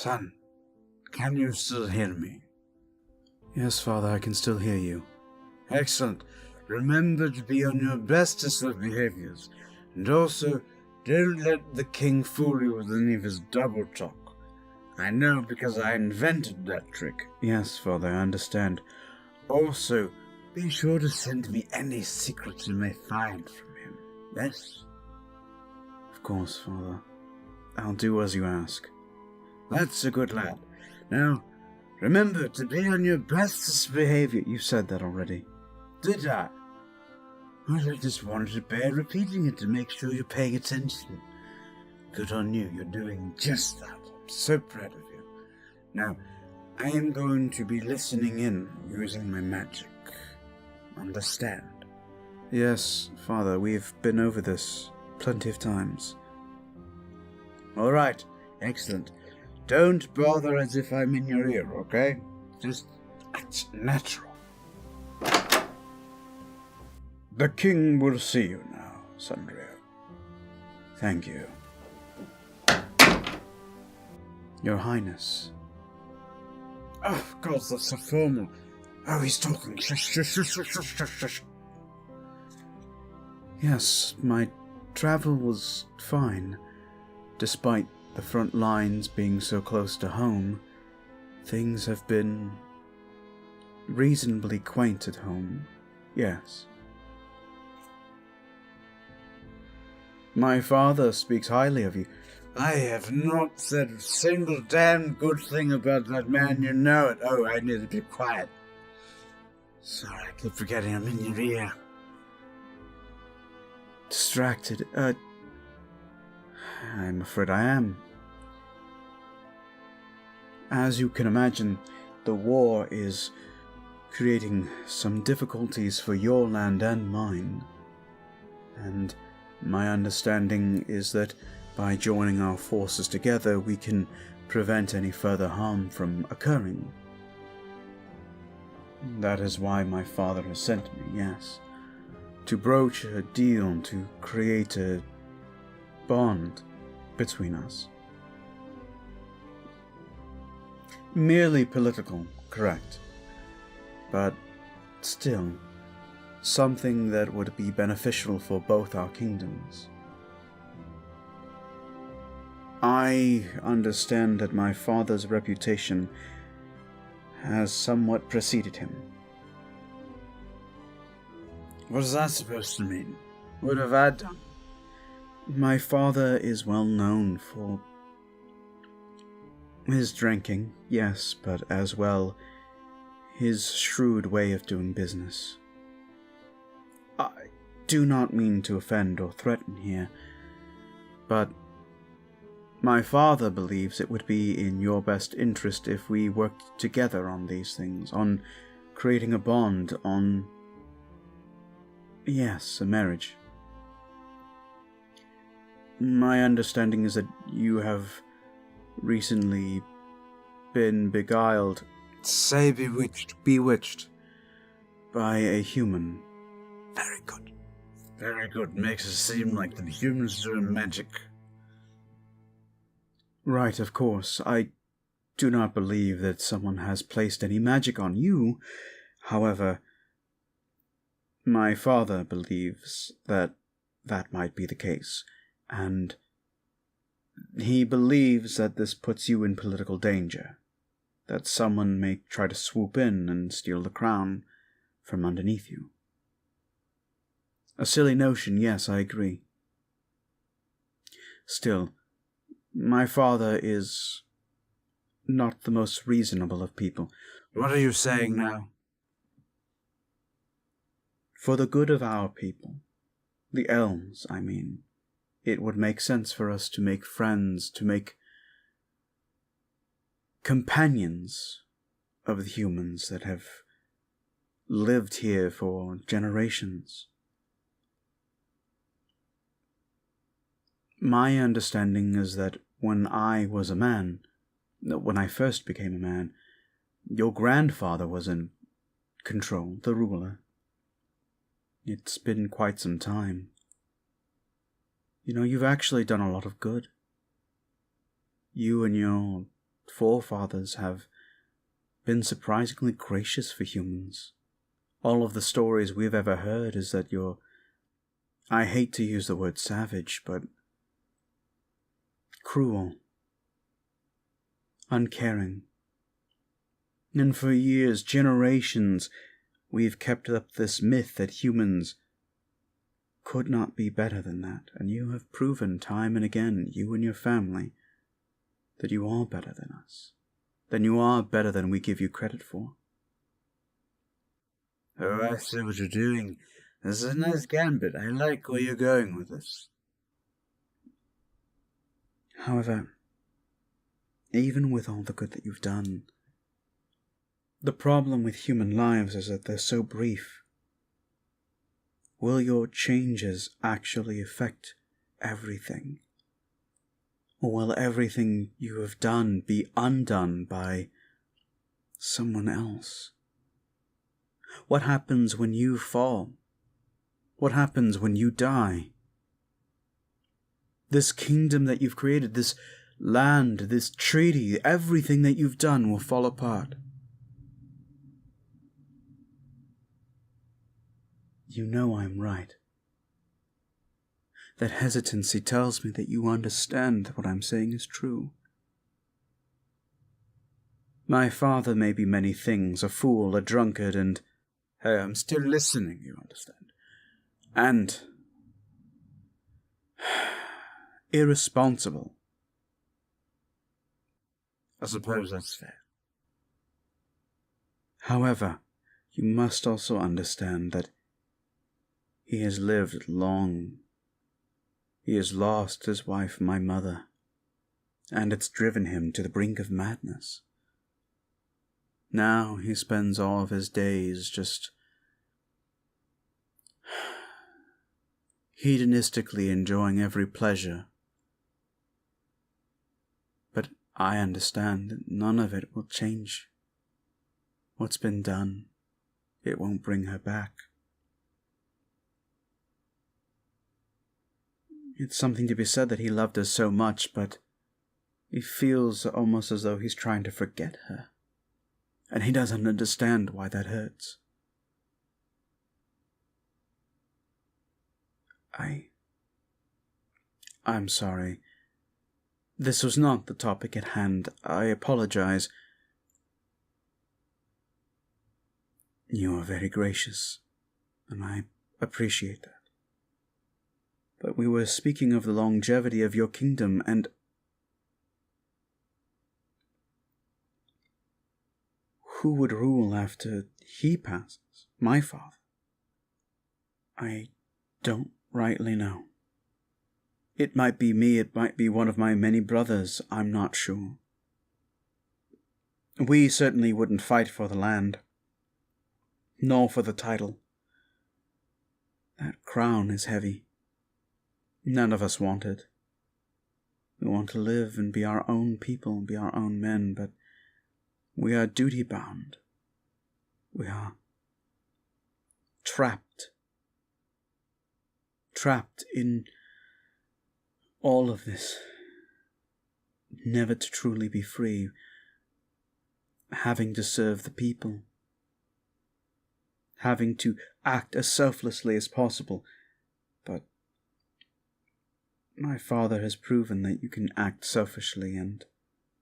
Son, can you still hear me? Yes, Father, I can still hear you. Excellent. Remember to be on your bestest of behaviors, and also don't let the king fool you with any of his double talk. I know because I invented that trick. Yes, Father, I understand. Also, be sure to send me any secrets you may find from him. Yes? Of course, Father. I'll do as you ask. That's a good lad. Now, remember to be on your bestest behavior. You said that already. Did I? Well, I just wanted to bear repeating it to make sure you're paying attention. Good on you, you're doing just that. I'm so proud of you. Now, I am going to be listening in using my magic. Understand? Yes, Father, we've been over this plenty of times. All right, excellent. Don't bother as if I'm in your ear, okay? Just act natural. The king will see you now, Sudryal. Thank you. Your Highness. Oh, God, that's so formal. Oh, he's talking. Shush, shush, shush, shush, shush, shush. Yes, my travel was fine. Despite the front lines being so close to home, things have been reasonably quaint at home, yes. My father speaks highly of you. I have not said a single damn good thing about that man, you know it. Oh, I need to be quiet. Sorry, I keep forgetting I'm in your ear. Distracted, I'm afraid I am. As you can imagine, the war is creating some difficulties for your land and mine. And my understanding is that by joining our forces together, we can prevent any further harm from occurring. That is why my father has sent me, yes. To broach a deal, to create a bond between us. Merely political, correct. But still, something that would be beneficial for both our kingdoms. I understand that my father's reputation has somewhat preceded him. What is that supposed to mean? What have I done? My father is well known for his drinking, yes, but as well his shrewd way of doing business. I do not mean to offend or threaten here, but my father believes it would be in your best interest if we worked together on these things, on creating a bond, on, yes, a marriage. My understanding is that you have recently been beguiled, say bewitched. Bewitched by a human. Very good. Very good. Makes it seem like the humans doing magic. Right, of course. I do not believe that someone has placed any magic on you. However, my father believes that that might be the case, and he believes that this puts you in political danger, that someone may try to swoop in and steal the crown from underneath you. A silly notion, yes, I agree. Still, my father is not the most reasonable of people. What are you saying now? For the good of our people, the elves, I mean, it would make sense for us to make friends, to make companions of the humans that have lived here for generations. My understanding is that when I was a man, when I first became a man, your grandfather was in control, the ruler. It's been quite some time. You know, you've actually done a lot of good. You and your forefathers have been surprisingly gracious for humans. All of the stories we've ever heard is that you're, I hate to use the word savage, but cruel, uncaring. And for years, generations, we've kept up this myth that humans could not be better than that. And you have proven time and again, you and your family, that you are better than us. That you are better than we give you credit for. Oh, I see what you're doing. This is a nice gambit. I like where you're going with this. However, even with all the good that you've done, the problem with human lives is that they're so brief. Will your changes actually affect everything? Or will everything you have done be undone by someone else? What happens when you fall? What happens when you die? This kingdom that you've created, this land, this treaty, everything that you've done will fall apart. You know I'm right. That hesitancy tells me that you understand that what I'm saying is true. My father may be many things, a fool, a drunkard, and... Hey, I'm still listening, you understand? And... irresponsible. I suppose that's fair. However, you must also understand that he has lived long. He has lost his wife, my mother, and it's driven him to the brink of madness. Now he spends all of his days just hedonistically enjoying every pleasure. But I understand that none of it will change. What's been done, it won't bring her back. It's something to be said that he loved her so much, but he feels almost as though he's trying to forget her. And he doesn't understand why that hurts. I'm sorry. This was not the topic at hand. I apologize. You are very gracious, and I appreciate that. But we were speaking of the longevity of your kingdom, and who would rule after he passes? My father? I don't rightly know. It might be me, it might be one of my many brothers, I'm not sure. We certainly wouldn't fight for the land, nor for the title. That crown is heavy. None of us want it. We want to live and be our own people, be our own men, but we are duty-bound. We are trapped in all of this, never to truly be free, having to serve the people, having to act as selflessly as possible. But my father has proven that you can act selfishly, and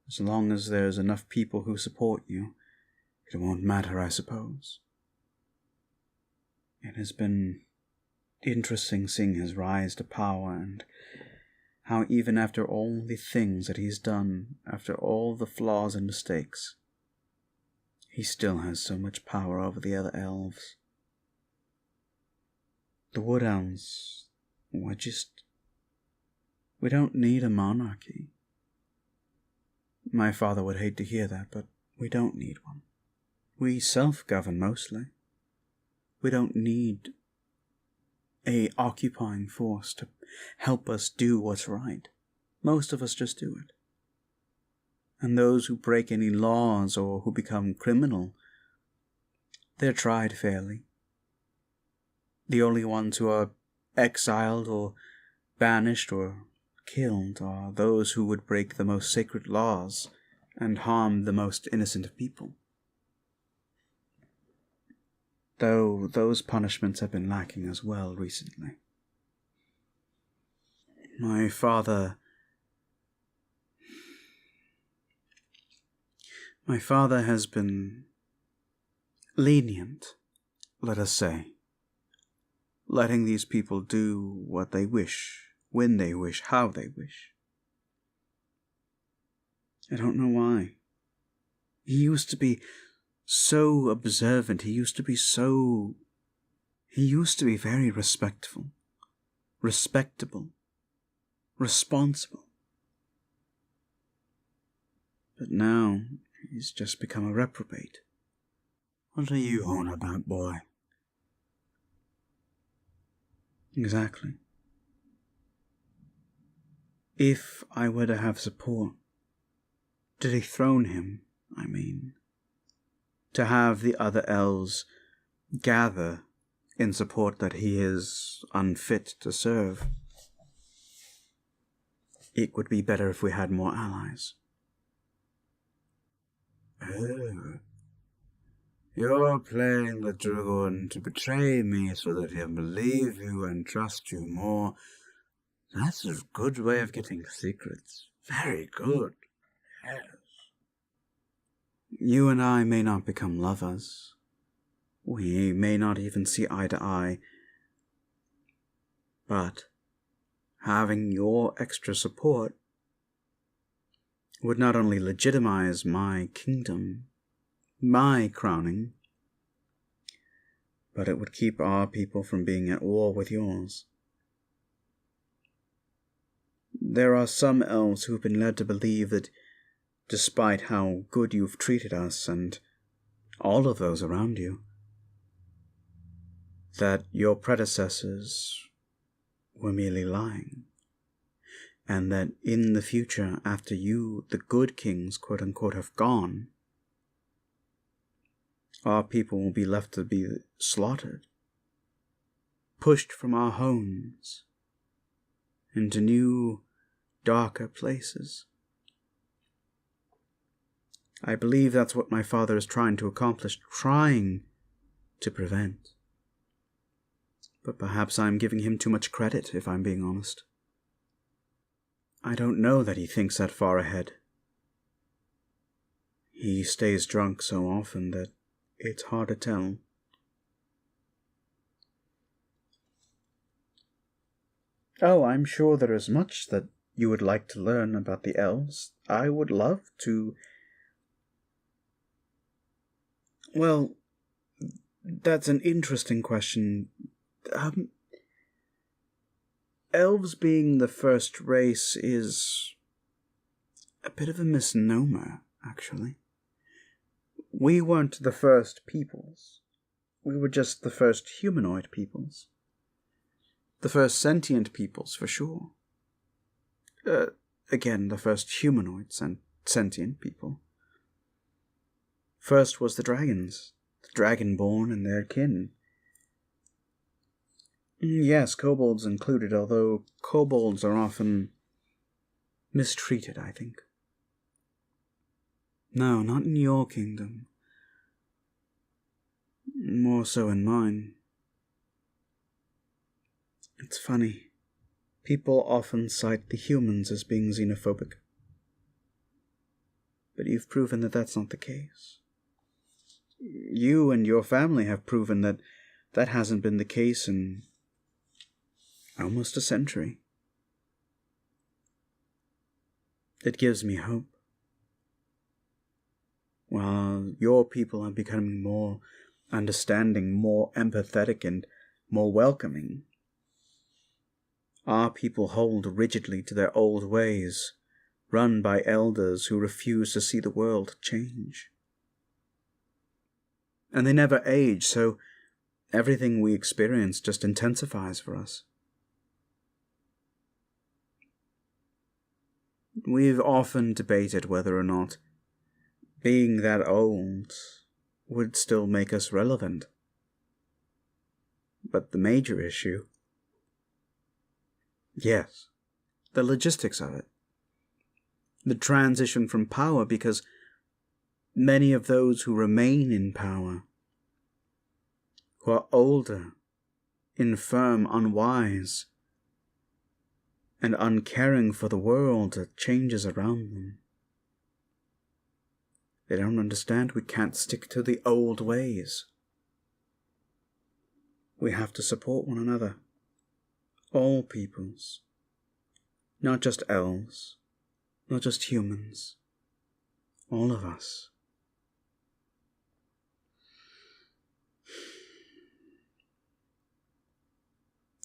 as long as there's enough people who support you, it won't matter, I suppose. It has been interesting seeing his rise to power, and how even after all the things that he's done, after all the flaws and mistakes, he still has so much power over the other elves. The Wood Elves, we don't need a monarchy. My father would hate to hear that, but we don't need one. We self-govern mostly. We don't need a occupying force to help us do what's right. Most of us just do it. And those who break any laws or who become criminal, they're tried fairly. The only ones who are exiled or banished or killed are those who would break the most sacred laws and harm the most innocent of people. Though those punishments have been lacking as well recently. My father has been lenient, let us say, letting these people do what they wish, when they wish, how they wish. I don't know why. He used to be so observant, he used to be very respectful, respectable, responsible. But now, he's just become a reprobate. What are you on about, boy? Exactly. If I were to have support, to dethrone him, I mean, to have the other elves gather in support that he is unfit to serve, it would be better if we had more allies. Oh. You're playing the dragoon to betray me so that he'll believe you and trust you more. That's a good way of getting secrets. Very good. Yes. You and I may not become lovers. We may not even see eye to eye. But having your extra support would not only legitimize my kingdom, my crowning, but it would keep our people from being at war with yours. There are some elves who have been led to believe that despite how good you've treated us and all of those around you, that your predecessors were merely lying, and that in the future, after you, the good kings, quote-unquote, have gone, our people will be left to be slaughtered, pushed from our homes into new, darker places. I believe that's what my father is trying to accomplish, trying to prevent. But perhaps I'm giving him too much credit, if I'm being honest. I don't know that he thinks that far ahead. He stays drunk so often that it's hard to tell. Oh, I'm sure there is much that you would like to learn about the elves. I would love to... Well, that's an interesting question. Elves being the first race is a bit of a misnomer, actually. We weren't the first peoples. We were just the first humanoid peoples. The first sentient peoples, for sure. Again, the first humanoids and sentient people. First was the dragons, the dragonborn and their kin. Yes, kobolds included, although kobolds are often mistreated, I think. No, not in your kingdom. More so in mine. It's funny. People often cite the humans as being xenophobic. But you've proven that that's not the case. You and your family have proven that that hasn't been the case in almost a century. It gives me hope. While your people are becoming more understanding, more empathetic, and more welcoming, our people hold rigidly to their old ways, run by elders who refuse to see the world change. And they never age, so everything we experience just intensifies for us. We've often debated whether or not being that old would still make us relevant. But the major issue, yes, the logistics of it. the transition from power, because many of those who remain in power, who are older, infirm, unwise, and uncaring for the world that changes around them. They don't understand we can't stick to the old ways. We have to support one another. All peoples. Not just elves. Not just humans. All of us.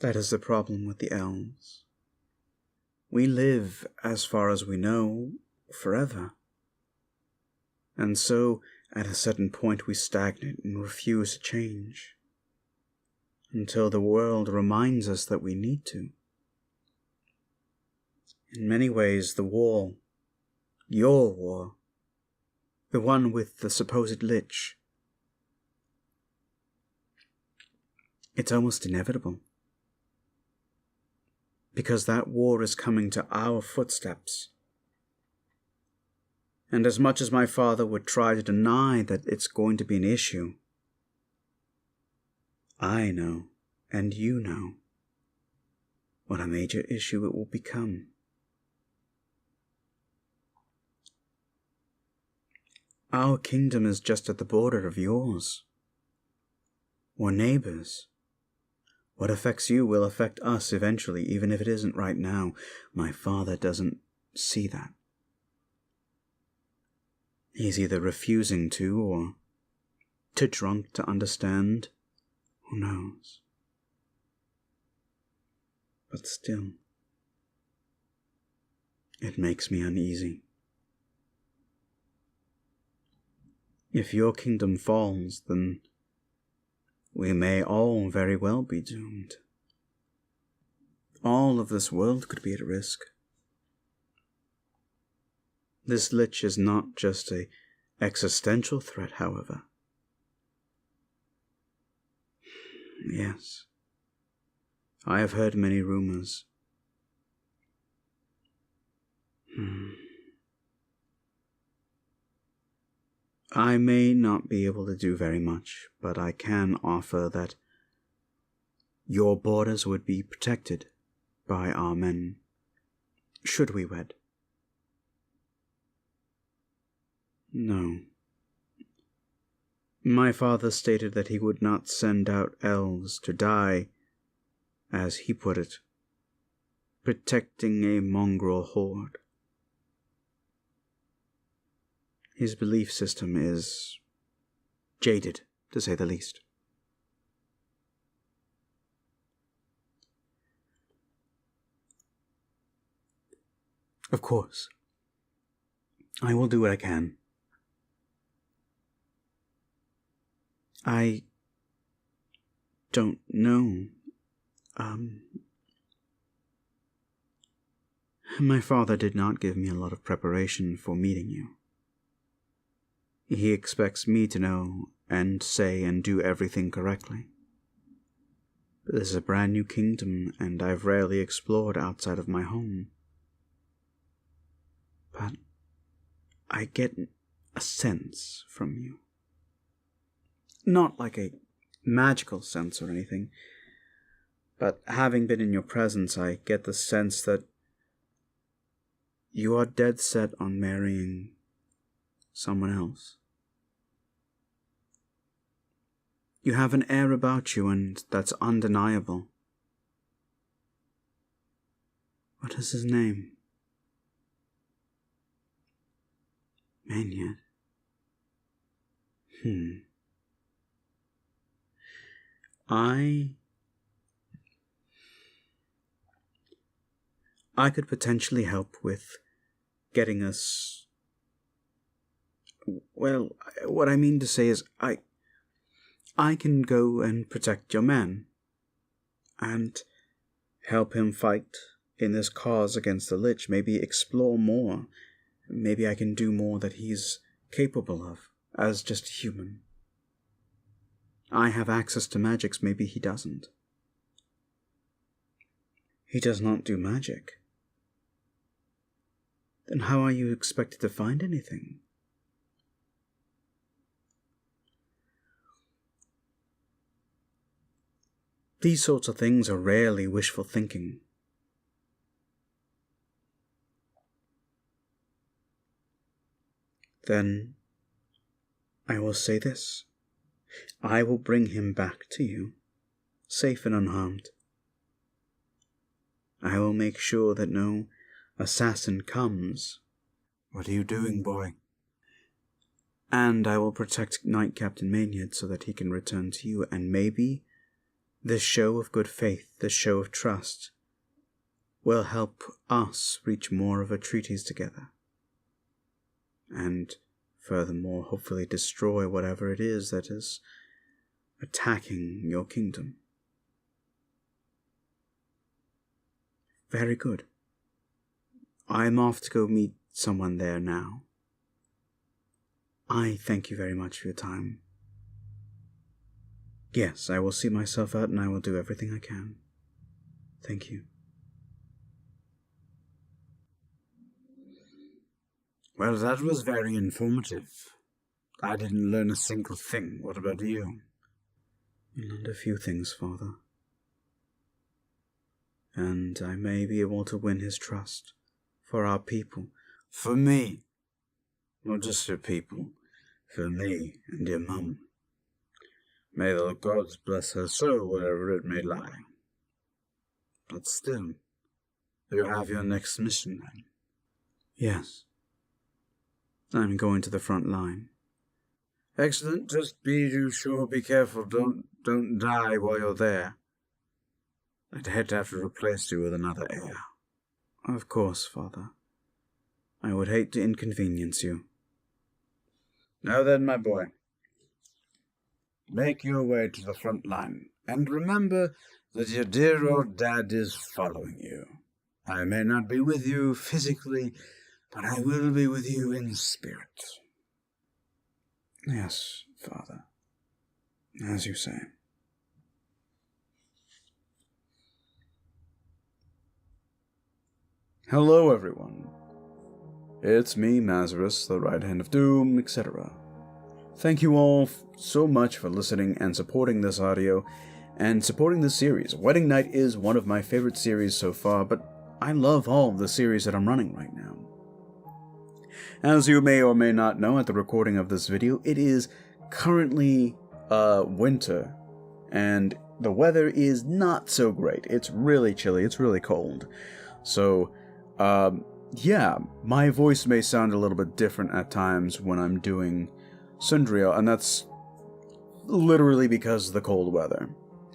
That is the problem with the elves. We live, as far as we know, forever. And so, at a certain point, we stagnate and refuse to change, until the world reminds us that we need to. In many ways, the war, your war, the one with the supposed lich, it's almost inevitable. Because that war is coming to our footsteps. And as much as my father would try to deny that it's going to be an issue, I know, and you know, what a major issue it will become. Our kingdom is just at the border of yours. We're neighbors. What affects you will affect us eventually, even if it isn't right now. My father doesn't see that. He's either refusing to, or too drunk to understand. Who knows? But still, it makes me uneasy. If your kingdom falls, then we may all very well be doomed. All of this world could be at risk. This lich is not just an existential threat, however. Yes, I have heard many rumors. I may not be able to do very much, but I can offer that your borders would be protected by our men, should we wed. No. My father stated that he would not send out elves to die, as he put it, protecting a mongrel horde. His belief system is jaded, to say the least. Of course, I will do what I can. I don't know. My father did not give me a lot of preparation for meeting you. He expects me to know and say and do everything correctly. But this is a brand new kingdom, and I've rarely explored outside of my home. But I get a sense from you. Not like a magical sense or anything, but having been in your presence, I get the sense that you are dead set on marrying someone else. You have an air about you, and that's undeniable. What is his name? Maynard. I could potentially help with getting us... Well, what I mean to say is I can go and protect your man, and help him fight in this cause against the Lich, maybe explore more. Maybe I can do more that he's capable of, as just a human. I have access to magics, maybe he doesn't. He does not do magic. then how are you expected to find anything? These sorts of things are rarely wishful thinking. Then I will say this. I will bring him back to you, safe and unharmed. I will make sure that no assassin comes. What are you doing, boy? And I will protect Knight Captain Maynard so that he can return to you, and maybe this show of good faith, this show of trust, will help us reach more of a treaties together. And furthermore, hopefully destroy whatever it is that is attacking your kingdom. Very good. I'm off to go meet someone there now. I thank you very much for your time. Yes, I will see myself out and I will do everything I can. Thank you. Well, that was very informative. I didn't learn a single thing. What about you? I learned a few things, Father. And I may be able to win his trust for our people. For me. Not just for people. For me and your mum. May the gods bless her soul wherever it may lie. But still, you have your next mission then? Yes. I'm going to the front line. Excellent. Just be sure, be careful. Don't die while you're there. I'd hate to have to replace you with another heir. Of course, Father. I would hate to inconvenience you. Now then, my boy. Make your way to the front line, and remember that your dear old dad is following you. I may not be with you physically, but I will be with you in spirit. Yes, Father. As you say. Hello, everyone. It's me, Mazaris, the Right Hand of Doom, etc. Thank you all so much for listening and supporting this audio and supporting this series. Wedding Night is one of my favorite series so far, but I love all of the series that I'm running right now. As you may or may not know at the recording of this video, it is currently winter, and the weather is not so great. It's really chilly, it's really cold. So, yeah, my voice may sound a little bit different at times when I'm doing Sudryal, and that's literally because of the cold weather.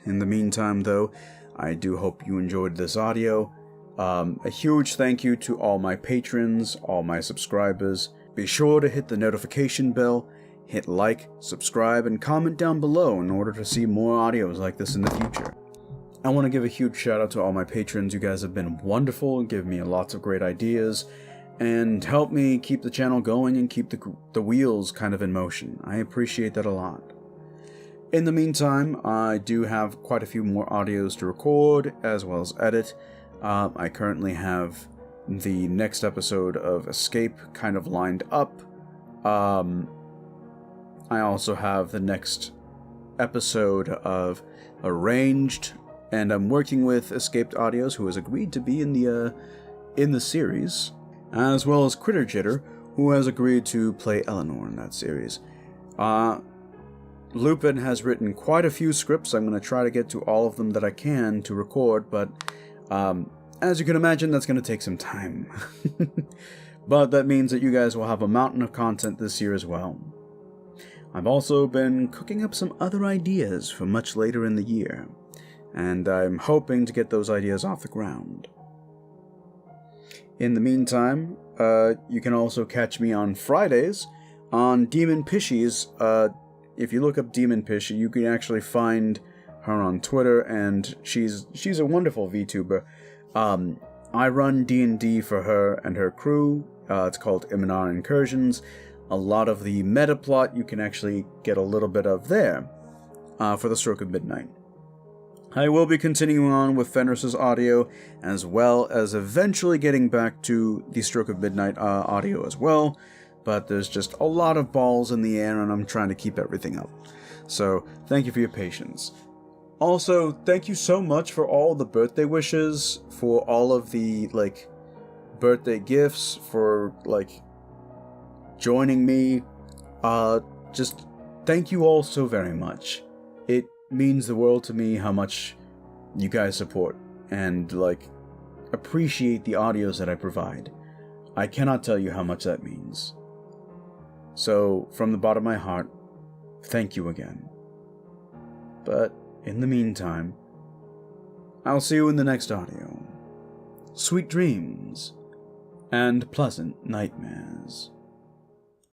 In the meantime, though, I do hope you enjoyed this audio. A huge thank you to all my patrons, all my subscribers. Be sure to hit the notification bell, hit like, subscribe, and comment down below in order to see more audios like this in the future. I want to give a huge shout out to all my patrons. You guys have been wonderful, give me lots of great ideas, and help me keep the channel going and keep the wheels kind of in motion. I appreciate that a lot. In the meantime, I do have quite a few more audios to record, as well as edit. I currently have the next episode of Escape kind of lined up. I also have the next episode of Arranged, and I'm working with Escaped Audios, who has agreed to be in the series, as well as Critter Jitter, who has agreed to play Eleanor in that series. Lupin has written quite a few scripts. I'm going to try to get to all of them that I can to record, but as you can imagine, that's going to take some time. But that means that you guys will have a mountain of content this year as well. I've also been cooking up some other ideas for much later in the year, and I'm hoping to get those ideas off the ground. In the meantime, you can also catch me on Fridays on Demon Pishies. If you look up Demon Pishy, you can actually find her on Twitter, and she's a wonderful VTuber. I run D&D for her and her crew. It's called Iminar Incursions. A lot of the meta plot you can actually get a little bit of there for the Stroke of Midnight. I will be continuing on with Fenris's audio, as well as eventually getting back to the Stroke of Midnight audio as well, but there's just a lot of balls in the air and I'm trying to keep everything up. So, thank you for your patience. Also, thank you so much for all the birthday wishes, for all of the, birthday gifts, for, joining me. Just thank you all so very much. It means the world to me how much you guys support and, appreciate the audios that I provide. I cannot tell you how much that means. So, from the bottom of my heart, thank you again. But, in the meantime, I'll see you in the next audio. Sweet dreams, and pleasant nightmares.